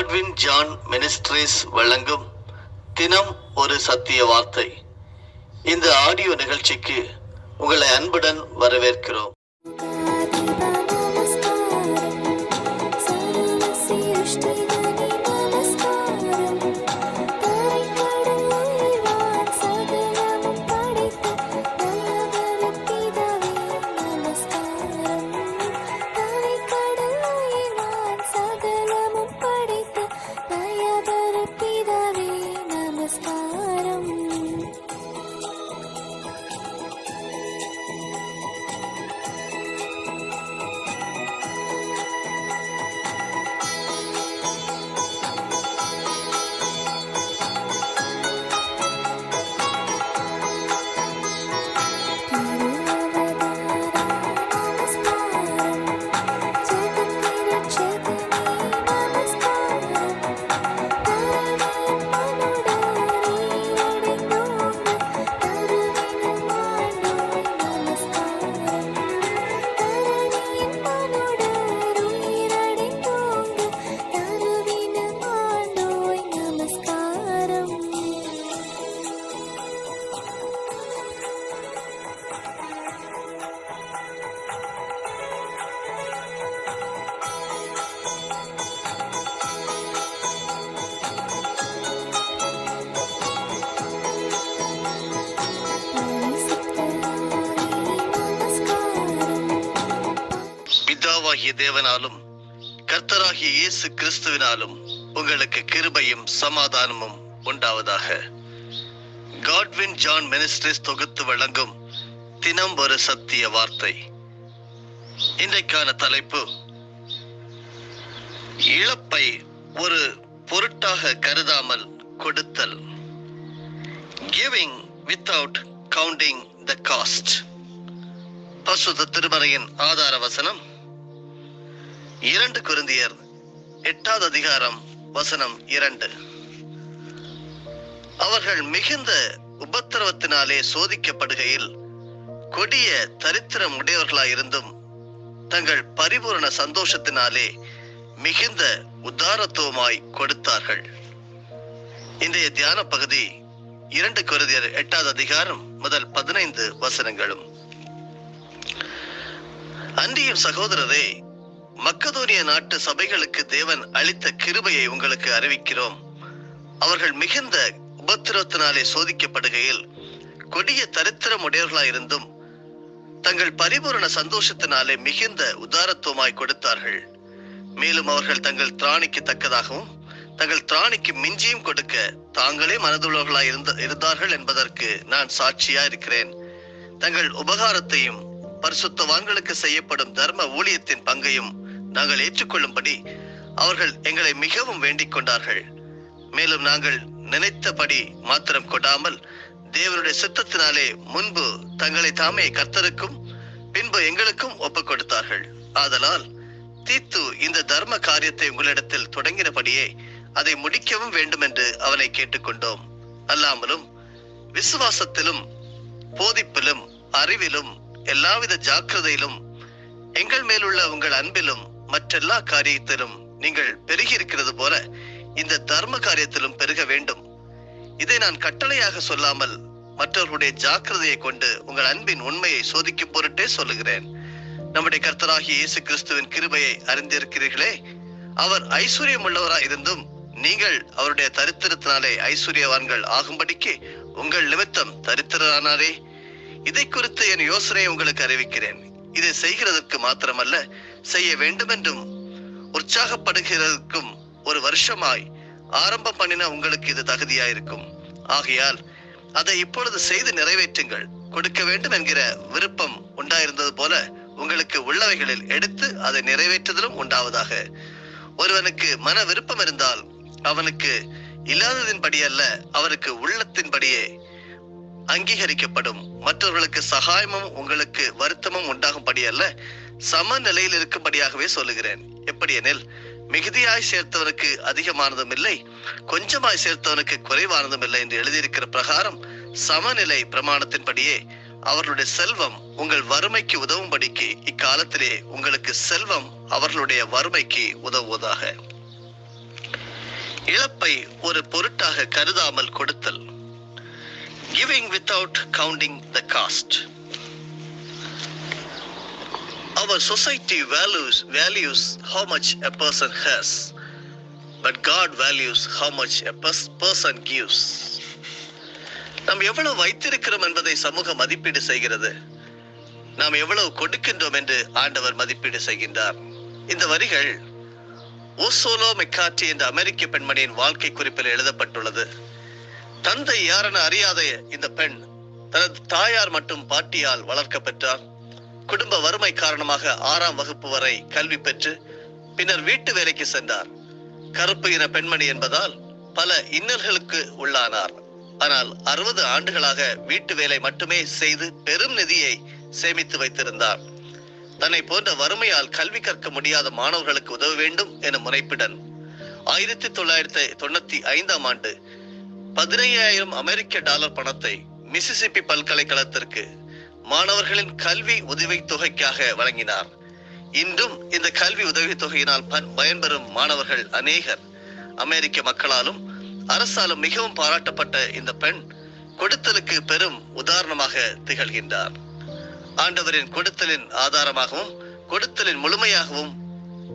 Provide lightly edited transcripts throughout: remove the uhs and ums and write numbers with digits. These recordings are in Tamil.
காட்வின் ஜான் மினிஸ்ட்ரீஸ் வழங்கும் தினம் ஒரு சத்திய வார்த்தை. இந்த ஆடியோ நிகழ்ச்சிக்கு உங்களை அன்புடன் வரவேற்கிறோம். பிதாவாகிய தேவனாலும் கர்த்தராகிய இயேசு கிறிஸ்துவினாலும் உங்களுக்கு கிருபையும் சமாதானமும் உண்டாவதாக. காட்வின் ஜான் மினிஸ்ட்ரீஸ் தொகுத்து வழங்கும் தினம் ஒரு சத்திய வார்த்தை. இன்றைக்கான தலைப்பு, இழப்பை ஒரு பொருட்டாக கருதாமல் கொடுத்தல். Giving without counting the cost. பரிசுத்த திருமறையின் ஆதார வசனம் 2 கொரிந்தியர் 8வது அதிகாரம் வசனம் 2. அவர்கள் மிகுந்த உபத்திரவத்தினாலே சோதிக்கப்படுகையில் கொடிய தரித்திரம் உடையவர்களாயிருந்தும் தங்கள் பரிபூரண சந்தோஷத்தினாலே மிகுந்த உதாரத்துவமாய் கொடுத்தார்கள். இன்றைய தியான பகுதி 2 கொரிந்தியர் 8வது அதிகாரம் முதல் 15 வசனங்களும். அன்றியும் சகோதரரே, மக்கதோனிய நாட்டு சபைகளுக்கு தேவன் அளித்த கிருபையை உங்களுக்கு அறிவிக்கிறோம். அவர்கள் மிகுந்த உபத்திரவத்தினாலே சோதிக்கப்படுகையில் கொடிய தரித்திரம் உடையவர்களாயிருந்தும் தங்கள் பரிபூரண சந்தோஷத்தினாலே மிகுந்த உதாரத்துவமாய் கொடுத்தார்கள். மேலும் அவர்கள் தங்கள் திராணிக்கு தக்கதாகவும் தங்கள் திராணிக்கு மிஞ்சியும் கொடுக்க தாங்களே மனதுள்ளவர்களாய் இருந்தார்கள் என்பதற்கு நான் சாட்சியா இருக்கிறேன். தங்கள் உபகாரத்தையும் பரிசுத்தவான்களுக்கு செய்யப்படும் தர்ம ஊழியத்தின் பங்கையும் நாங்கள் ஏற்றுக்கொள்ளும்படி அவர்கள் எங்களை மிகவும் வேண்டிக் கொண்டார்கள். மேலும் நாங்கள் நினைத்தபடி மாத்திரம் கொடாமல் தேவனுடைய சித்தத்தினாலே முன்பு தங்களை தாமே கர்த்தருக்கும் பின்பு எங்களுக்கும் ஒப்புக் கொடுத்தார்கள். ஆதலால் தீத்து இந்த தர்ம காரியத்தை உங்களிடத்தில் தொடங்கினபடியே அதை முடிக்கவும் வேண்டும் என்று அவனை கேட்டுக்கொண்டோம். அல்லாமலும் விசுவாசத்திலும் போதிப்பிலும் அறிவிலும் எல்லாவித ஜாக்கிரதையிலும் எங்கள் மேலுள்ள உங்கள் அன்பிலும் மற்றெல்லா காரியத்திலும் நீங்கள் பெருகி இருக்கிறது போல இந்த தர்ம காரியத்திலும் பெருக வேண்டும். இதை நான் கட்டளையாக சொல்லாமல் மற்றவர்களுடைய ஜாக்கிரதையை கொண்டு உங்கள் அன்பின் உண்மையை சோதிக்கும் பொருட்டே சொல்லுகிறேன். நம்முடைய கர்த்தராகிய இயேசு கிறிஸ்துவின் கிருபையை அறிந்திருக்கிறீர்களே. அவர் ஐஸ்வர்யம் உள்ளவராய் இருந்தும் நீங்கள் அவருடைய தரித்திரத்தினாலே ஐஸ்வர்யவான்கள் ஆகும்படிக்கு உங்கள் நிமித்தம் தரித்திரரானாரே. இதை குறித்து என் யோசனையை உங்களுக்கு அறிவிக்கிறேன். இதை செய்கிறதற்கு மாத்திரமல்ல, செய்ய வேண்டும் என்றும் உற்சாகப்படுகிறதற்கும் ஒரு வருஷமாய் ஆரம்பம் பண்ணின உங்களுக்கு இது தகுதியாயிருக்கும். ஆகையால் அதை இப்பொழுது செய்து நிறைவேற்றுங்கள். கொடுக்க வேண்டும் என்கிற விருப்பம் உண்டாயிருந்தது போல உங்களுக்கு உள்ளவைகளில் எடுத்து அதை நிறைவேற்றுதலும் உண்டாவதாக. ஒருவனுக்கு மன விருப்பம் இருந்தால் அவனுக்கு இல்லாததின்படி அல்ல, அவருக்கு உள்ளத்தின்படியே அங்கீகரிக்கப்படும். மற்றவர்களுக்கு சகாயமும் உங்களுக்கு வருத்தமும் உண்டாகும்படி அல்ல, சமநிலையில் இருக்கும்படியாகவே சொல்லுகிறேன். எப்படி எனில், மிகுதியாய் சேர்த்தவனுக்கு அதிகமானதும் இல்லை, கொஞ்சமாய் சேர்த்தவனுக்கு குறைவானதும் இல்லை என்று எழுதியிருக்கிற பிரகாரம் சமநிலை பிரமாணத்தின்படியே அவர்களுடைய செல்வம் உங்கள் வறுமைக்கு உதவும்படிக்கு இக்காலத்திலே உங்களுக்கு செல்வம் அவர்களுடைய வறுமைக்கு உதவுவதாக. இழப்பை ஒரு பொருட்டாக கருதாமல் கொடுத்தல். Giving without counting the cost. Our society values how much a person has, but God values how much a person gives. நாம் எவ்வளவு வைத்திருக்கிறோம் என்பதை சமூகம் மதிப்பீடு செய்கிறது. நாம் எவ்வளவு கொடுக்கின்றோம் என்று ஆண்டவர் மதிப்பீடு செய்கின்றார். இந்த வரிகள் ஓசோலோ மெக்கார்டி என்ற அமெரிக்க பெண்மணியின் வாழ்க்கை குறிப்பில் எழுதப்பட்டுள்ளது. தந்தை யாரென அறியாத இந்த பெண் தனது தாயார் மற்றும் பாட்டியால் வளர்க்கப்பெற்றார். குடும்ப வறுமை காரணமாக 6ஆம் வகுப்பு வரை கல்வி பெற்று பின்னர் வீட்டு வேலைக்கு சென்றார். கருப்பு இன பெண்மணி என்பதால் பல இன்னல்களுக்கு உள்ளானார். ஆனால் 60 ஆண்டுகளாக வீட்டு வேலை மட்டுமே செய்து பெரும் நிதியை சேமித்து வைத்திருந்தார். தன்னை போன்ற வறுமையால் கல்வி கற்க முடியாத மாணவர்களுக்கு உதவ வேண்டும் என முனைப்புடன் 1995ஆம் ஆண்டு 15,000 அமெரிக்க டாலர் பணத்தை மிசிசிப்பி பல்கலைக்கழகத்திற்கு மாணவர்களின் கல்வி உதவித் தொகைக்காக வழங்கினார். இன்றும் இந்த கல்வி உதவித் தொகையினால் பயன்பெறும் மாணவர்கள் அநேகர். அமெரிக்க மக்களாலும் அரசாலும் மிகவும் பாராட்டப்பட்ட இந்த பெண் கொடுத்தலுக்கு பெரும் உதாரணமாக திகழ்கின்றார். ஆண்டவரின் கொடுத்தலின் ஆதாரமாகவும் கொடுத்தலின் முழுமையாகவும்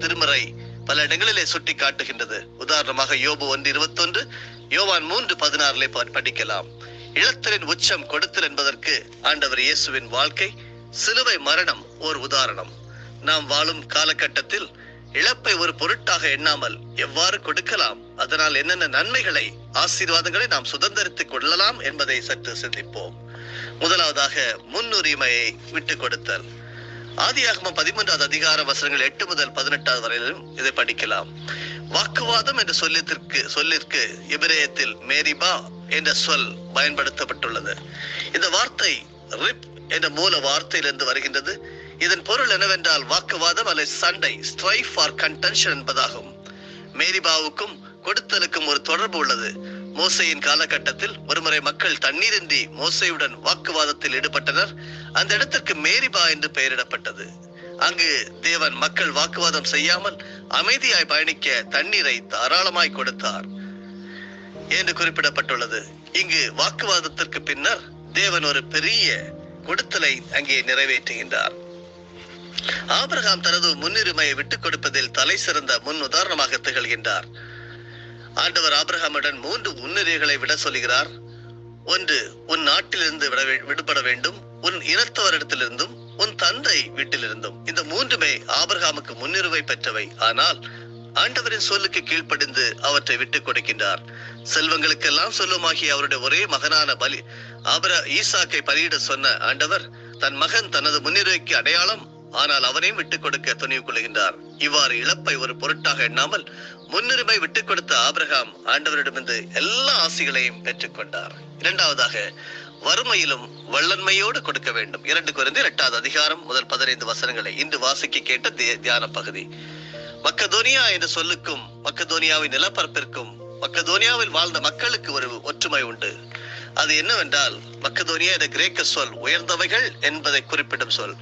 திருமறை பல இடங்களிலே சுட்டி காட்டுகின்றது. உதாரணமாக யோபு 1:21, யோவான் 3:16 படிக்கலாம். இழத்தலின் உச்சம் கொடுத்தல் என்பதற்கு ஆண்டவர் இயேசுவின் வாழ்க்கை, சிலுவை மரணம் ஓர் உதாரணம். நாம் வாழும் காலகட்டத்தில் இழப்பை ஒரு பொருட்டாக எண்ணாமல் எவ்வாறு கொடுக்கலாம், அதனால் என்னென்ன நன்மைகளை, ஆசீர்வாதங்களை நாம் சுதந்திரித்துக் கொள்ளலாம் என்பதை சற்று சிந்திப்போம். முதலாவதாக முன்னுரிமையை விட்டுக் கொடுத்தல். ஆதியாகமம் 13வது அதிகாரம் வசனங்கள் 8 முதல் 18 வரையிலும் இதை படிக்கலாம். வாக்குவாதம் என்ற சொல்லிற்கு எபிரேயத்தில் மேரிபா என்ற சொல் பயன்படுத்தப்பட்டுள்ளது. இந்த வார்த்தை ரிப் என்ற மூல வார்த்தையிலிருந்து வருகின்றது. இதன் பொருள் என்னவென்றால் வாக்குவாதம் அல்லது சண்டை, ஸ்ட்ரைஃப் ஃபார் கன்டென்ஷன் என்பதாகும். மேரிபாவுக்கும் கொடுத்தலுக்கும் ஒரு தொடர்பு உள்ளது. மோசையின் காலகட்டத்தில் ஒருமுறை மக்கள் தண்ணீரின்றி மோசையுடன் வாக்குவாதத்தில் ஈடுபட்டனர். அந்த இடத்திற்கு மேரிபா என்று பெயரிடப்பட்டது. அங்கு தேவன் மக்கள் வாக்குவாதம் செய்யாமல் அமைதியாய் பயணிக்க தண்ணீரை தாராளமாய் கொடுத்தார் என்று குறிப்பிடப்பட்டுள்ளது. இங்கு வாக்குவாதத்திற்கு பின்னர் தேவன் ஒரு பெரிய கொடுத்தலை அங்கே நிறைவேற்றுகின்றார். ஆபிரகாம் தனது முன்னுரிமையை விட்டுக் கொடுப்பதில் தலை சிறந்த முன் உதாரணமாக திகழ்கின்றார். ஆண்டவர் ஆபிரகாமுடன் 3 முன்னுரிமைகளை விட சொல்கிறார். ஒன்று, உன் நாட்டிலிருந்து விடுபட வேண்டும், உன் இனத்தவரிடத்திலிருந்தும் உன் தந்தை வீட்டிலிருந்தும். இந்த 3மே ஆபிரகாமுக்கு முன்னுரிமை பெற்றவை. ஆனால் ஆண்டவரின் சொல்லுக்கு கீழ்ப்படிந்து அவற்றை விட்டுக் கொடுக்கின்றார். செல்வங்களுக்கெல்லாம் சொல்லுமாகிய அவருடைய ஒரே மகனான ஈசாக்கை பலியிட சொன்ன ஆண்டவர் தன் மகன் தனது முன்னுரிமைக்கு அடையாளம், ஆனால் அவனையும் விட்டுக் கொடுக்க துணிவு கொள்கின்றார். இவ்வாறு இழப்பை ஒரு பொருட்டாக எண்ணாமல் முன்னுரிமை விட்டுக் கொடுத்த ஆபிரகாம் ஆண்டவரிடமிருந்து எல்லா ஆசிகளையும் பெற்றுக் கொண்டார். இரண்டாவதாக, வறுமையிலும் வல்லன்மையோடு கொடுக்க வேண்டும். 2 கொரிந்தியர் 8வது அதிகாரம் முதல் 15 வசனங்களை இன்று வாசிக்க கேட்ட தியான பகுதி. மக்கதோனியா என்ற சொல்லுக்கும் மக்கதோனியாவின் நிலப்பரப்பிற்கும் மக்கதோனியாவில் வாழ்ந்த மக்களுக்கு ஒரு ஒற்றுமை உண்டு. அது என்னவென்றால், மக்கதோனியா என்ற கிரேக்க சொல் உயர்ந்தவைகள் என்பதை குறிப்பிடும் சொல்.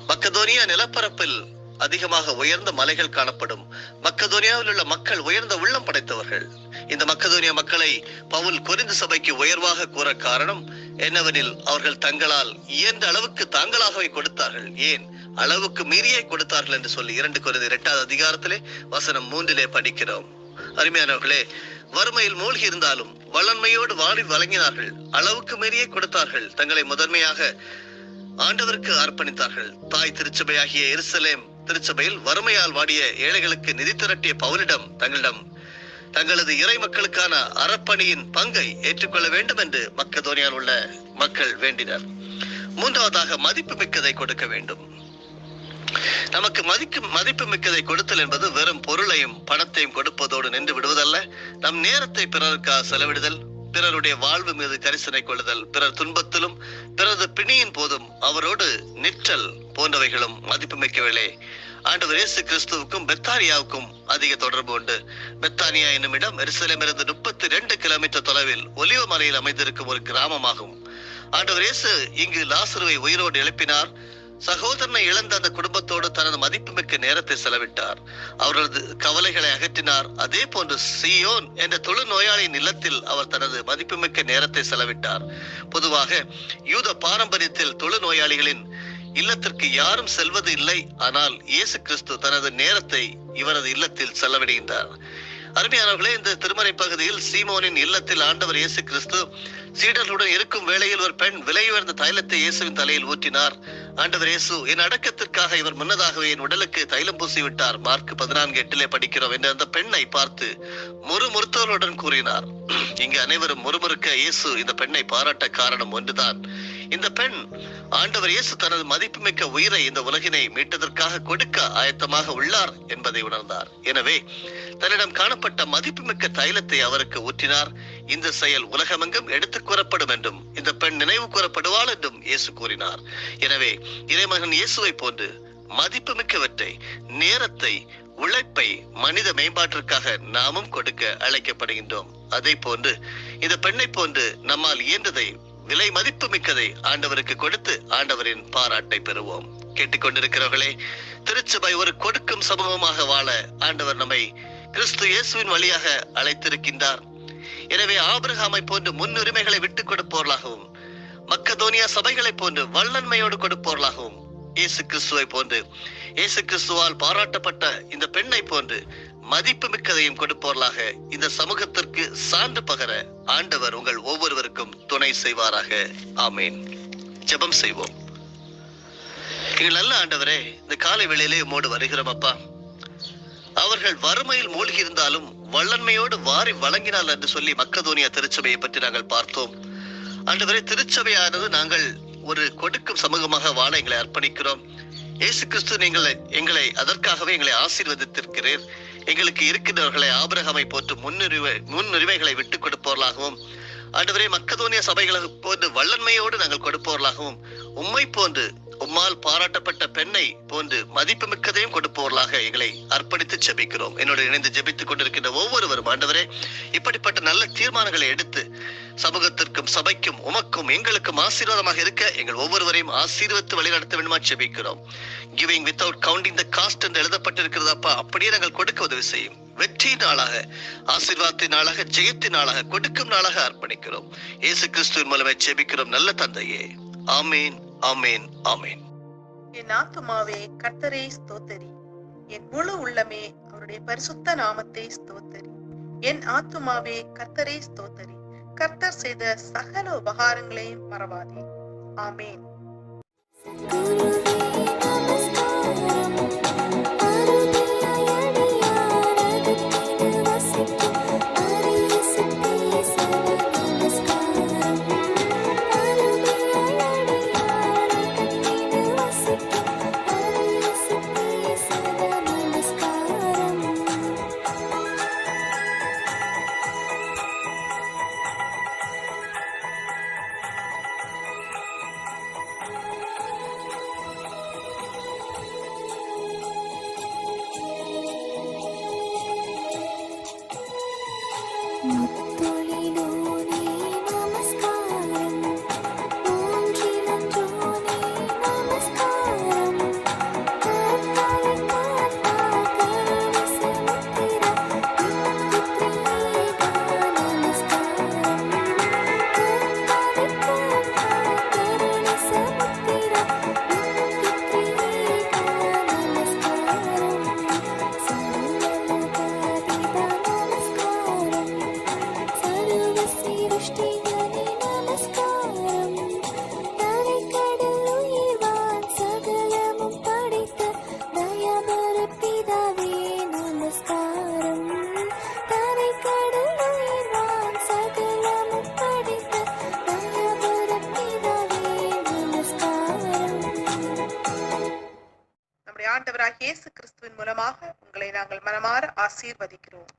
மக்கதோனியா நிலப்பரப்பில் அதிகமாக உயர்ந்த மலைகள் காணப்படும். மக்கதோனியாவில் உள்ள மக்கள் உயர்ந்த உள்ளம் படைத்தவர்கள். இந்த மக்கதோனியா மக்களை பவுல் கொரிந்து சபைக்கு உயர்வாக கூற காரணம் என்னவெனில், அவர்கள் தங்களால் இயன்ற அளவுக்கு தாங்களாகவே கொடுத்தார்கள். ஏன் அளவுக்கு மீறியே கொடுத்தார்கள் என்று சொல்லி 2 கொரிந்தியர் 8வது அதிகாரத்திலே வசனம் 3 படிக்கிறோம். அருமையானவர்களே, வறுமையில் மூழ்கி இருந்தாலும் வல்லன்மையோடு வாழி வழங்கினார்கள். அளவுக்கு மீறியே கொடுத்தார்கள். தங்களை முதன்மையாக ஆண்டவருக்கு அர்ப்பணித்தார்கள். தாய் திருச்சபையாகிய எருசலேம் திருச்சபையில் வறுமையால் வாடிய ஏழைகளுக்கு நிதி திரட்டிய பவுலிடம் தங்களது இறை மக்களுக்கான அறப்பணியின் பங்கை ஏற்றுக்கொள்ள வேண்டும் என்று மக்கதோனியாவில் உள்ள மக்கள் வேண்டினர். மூன்றாவதாக, மதிப்பு மிக்கதை கொடுக்க வேண்டும். நமக்கு மதிப்பு மிக்கதை கொடுத்தல் என்பது வெறும் பொருளையும் பணத்தையும் கொடுப்பதோடு நின்று விடுவதல்ல. நம் நேரத்தை பிறருக்காக செலவிடுதல், பிறருடைய வாழ்வு மீது கரிசனை கொள்ளுதல், பிறர் துன்பத்திலும் பிறரது பிணியின் போதும் அவரோடு நிற்றல் போன்றவைகளும் மதிப்பு மிக்கவர்களே. ஆண்டவர் இயேசு கிறிஸ்துவுக்கும் பெத்தானியாவுக்கும் அதிக தொடர்பு உண்டு. பெத்தானியா என்னும் இடம் எருசலேமிலிருந்து 32 கிலோமீட்டர் தொலைவில் ஒலிவ மலையில் அமைந்திருக்கும் ஒரு கிராமமாகும். ஆண்டவர் இயேசு இங்கு லாசருவை உயிரோடு எழுப்பினார். சகோதரனை இழந்த அந்த குடும்பத்தோடு தனது மதிப்புமிக்க நேரத்தை செலவிட்டார். அவரது கவலைகளை அகற்றினார். அதே போன்று சியோன் என்ற தொழுநோயாளியின் இல்லத்தில் அவர் தனது மதிப்புமிக்க நேரத்தை செலவிட்டார். பொதுவாக யூத பாரம்பரியத்தில் தொழுநோயாளிகளின் இல்லத்திற்கு யாரும் செல்வது இல்லை. ஆனால் இயேசு கிறிஸ்து தனது நேரத்தை இவரது இல்லத்தில் செலவிடுகின்றார். அருமையானவர்களே, இந்த திருமறை பகுதியில் சீமோனின் இல்லத்தில் ஆண்டவர் இயேசு கிறிஸ்து சீடர்களுடன் இருக்கும் வேளையில் ஒரு பெண் விலை உயர்ந்த தைலத்தை இயேசுவின் தலையில் ஊற்றினார். ஆண்டவர் இயேசு, என் அடக்கத்திற்காக இவர் முன்னதாகவே என் உடலுக்கு தைலம் பூசி விட்டார், மார்க் 14:8 படிக்கிறோம் என்று அந்த பெண்ணை பார்த்து முறுமுறுத்தவர்களுடன் கூறினார். இங்கு அனைவரும் முறுமுறுக்க இயேசு இந்த பெண்ணை பாராட்ட காரணம் ஒன்றுதான். இந்த பெண் ஆண்டவர் இயேசு தனது மதிப்புமிக்க உயிரை இந்த உலகினை மீட்டதற்காக கொடுக்க ஆயத்தமாக உள்ளார் என்பதை உணர்ந்தார். எனவே தன்னிடம் காணப்பட்ட மதிப்புமிக்க தைலத்தை அவருக்கு ஊற்றினார். இந்த செயல் உலகமெங்கும் எடுத்துக் கூறப்படும் என்றும் இந்த பெண் நினைவு கூறப்படுவாள் என்றும் இயேசு கூறினார். எனவே இறைமகன் இயேசுவை போன்று மதிப்புமிக்கவற்றை, நேரத்தை, உழைப்பை மனித மேம்பாட்டிற்காக நாமும் கொடுக்க அழைக்கப்படுகின்றோம். அதே போன்று இந்த பெண்ணை போன்று நம்மால் இயன்றதை, விலை மதிப்பு மிக்கதை ஆண்டவருக்கு கொடுத்து ஆண்டவரின் பாராட்டை பெறுவோம். கேட்டுக்கொண்டிருக்கிறவர்களே, திருச்சபை ஒரு கொடுக்கும் சமூகமாக வாழ ஆண்டவர் நம்மை கிறிஸ்து இயேசுவின் வழியாக அழைத்திருக்கின்றார். எனவே ஆபிரகாமை போன்று முன்னுரிமைகளை விட்டுக் கொடுப்போர்களாகவும், மக்கதோனியா சபைகளை போன்று வல்லன்மையோடு கொடுப்போர்களாகவும், இயேசு கிறிஸ்துவை போன்று, இயேசு கிறிஸ்துவால் பாராட்டப்பட்ட இந்த பெண்ணை போன்று மதிப்பு மிக்கதையும் கொடுப்போர்களாக இந்த சமூகத்திற்கு சான்று பகர ஆண்டவர் உங்கள் ஒவ்வொருவருக்கும் துணை செய்வாராக. ஆமேன். ஜெபம் செய்வோம். எங்கள் நல்ல ஆண்டவரே, இந்த காலை வேளையிலே உம்மோடு வருகிறோம் அப்பா. அவர்கள் வறுமையில் மூழ்கி இருந்தாலும் வல்லன்மையோடு வாரி வழங்கினால் என்று சொல்லி மக்கதோனியா திருச்சபையை பற்றி நாங்கள் பார்த்தோம். ஆண்டவரே, திருச்சபையானது நாங்கள் ஒரு கொடுக்கும் சமூகமாக வாழ எங்களை அர்ப்பணிக்கிறோம். இயேசு கிறிஸ்து எங்களை அதற்காகவே எங்களை ஆசீர்வதித்திருக்கிறீர். எங்களுக்கு இருக்கின்றவர்களை ஆபிரகாமை போன்று முன்னுரிமைகளை விட்டுக் கொடுப்பவர்களாகவும், ஆண்டவரே மக்கதோனியா சபைகளை போன்று வல்லன்மையோடு நாங்கள் கொடுப்பவர்களாகவும், உம்மை போன்று உம்மால் பாராட்டப்பட்ட பெண்ணை போன்று மதிப்பு மிக்கதையும் கொடுப்பவர்களாக எங்களை அர்ப்பணித்து ஜெபிக்கிறோம். என்னோட இணைந்து ஜெபித்துக் கொண்டிருக்கின்ற ஒவ்வொருவரும் ஆண்டவரே இப்படிப்பட்ட நல்ல தீர்மானங்களை எடுத்து சமூகத்திற்கும் சபைக்கும் உமக்கும் எங்களுக்கும் ஆசீர்வாதமாக இருக்க எங்கள் ஒவ்வொருவரையும் ஆசீர்வதித்து வழிநடத்த வேண்டுமா ஜெபிக்கிறோம். கிவிங் வித்தவுட் கவுண்டிங் த காஸ்ட் என்று எழுதப்பட்டிருக்கிறது அப்பா. அப்படியே நாங்கள் கொடுக்க உதவி செய்யும். வெற்றி நாளாக, ஆசீர்வாதத்தின் நாளாக, ஜெயத்தின் நாளாக, கொடுக்கும் நாளாக அர்ப்பணிக்கிறோம். இயேசு கிறிஸ்துவின் மூலமே ஜெபிக்கிறோம் நல்ல தந்தையே. ஆமேன், ஆமேன், ஆமேன். என் ஆத்துமாவே கர்த்தரை ஸ்தோத்தரி, என் முழு உள்ளமே அவருடைய பரிசுத்த நாமத்தை ஸ்தோத்தரி. என் ஆத்துமாவே கர்த்தரை ஸ்தோத்தரி, கர்த்தர் செய்த சகல உபகாரங்களையும் மறவாதே. ஆமேன். ஆண்டவராகிய இயேசு கிறிஸ்துவின் மூலமாக உங்களை நாங்கள் மனமாற ஆசீர்வதிக்கிறோம்.